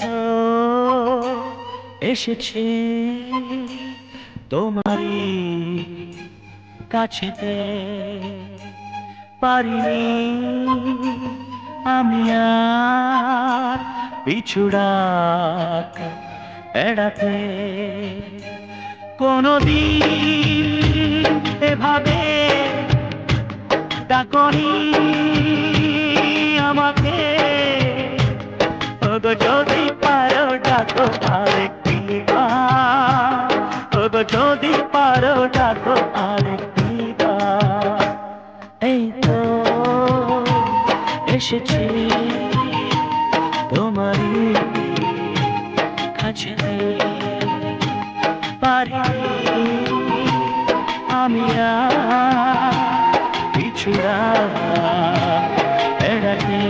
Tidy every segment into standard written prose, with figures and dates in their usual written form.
তো এসেছি তোমারই কাছেতে, পারিনি আমি আর পিছুড়াক এড়াতে। কোনদিন এভাবে ডাকনি আমাকে, ওগো যদি পারো ডাকো আরেকটি বার, ওগো যদি পারো ডাকো আরেকটি বার। এই তো এসেছি তোমারই কাছে, পারিনি আমি আর পিছুড়া এড়াতে।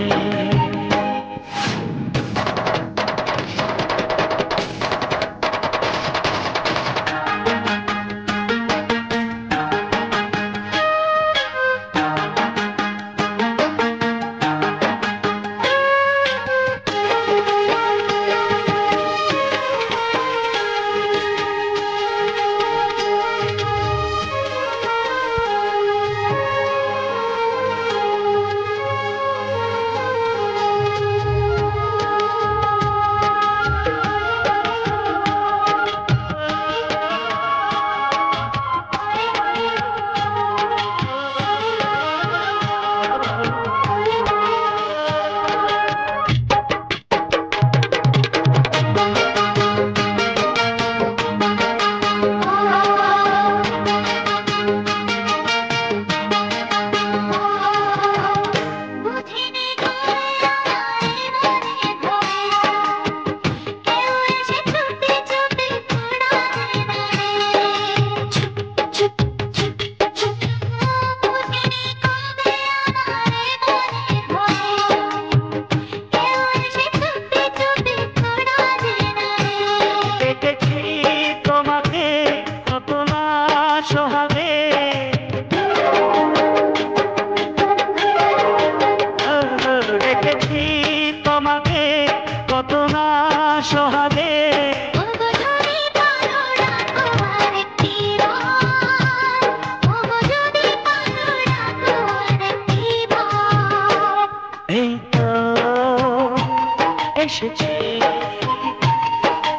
এসেছি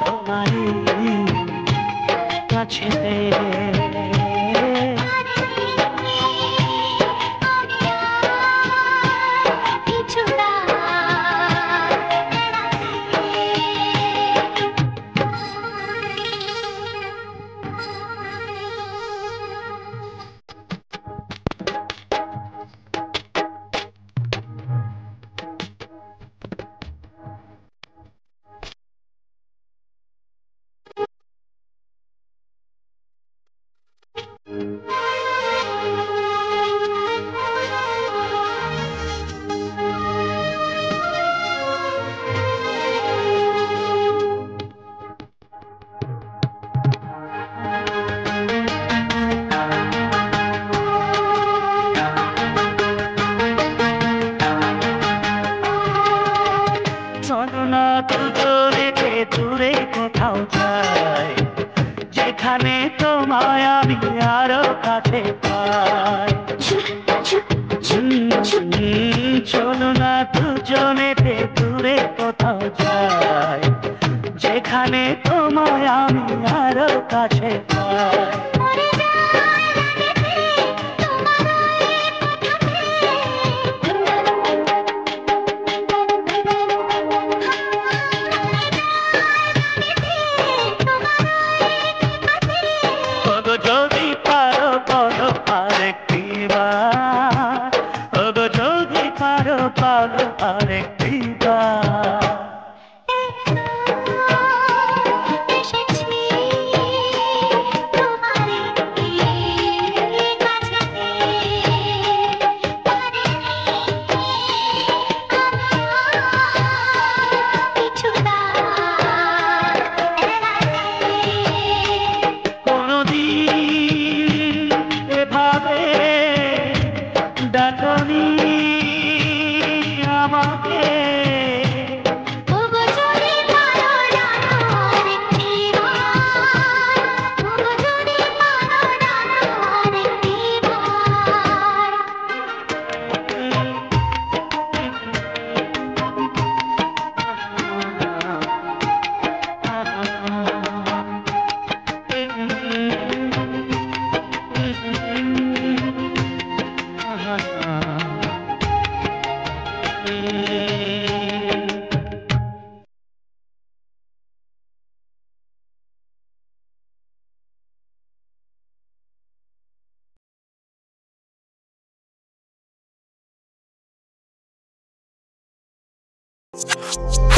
তোমারই কাছেতে, দূরে কোথাও যাই, যেখানে তোমায় আমি আরো কাছে পাই। চলো না দুজনে দূরে কোথাও যাই, যেখানে তোমায় আমি আরো কাছে পাই। যদি পারো বলো আরেকটি বার, ওগো যদি পারো বলো আরেকটি বার। এসেছি তোমারই Bye.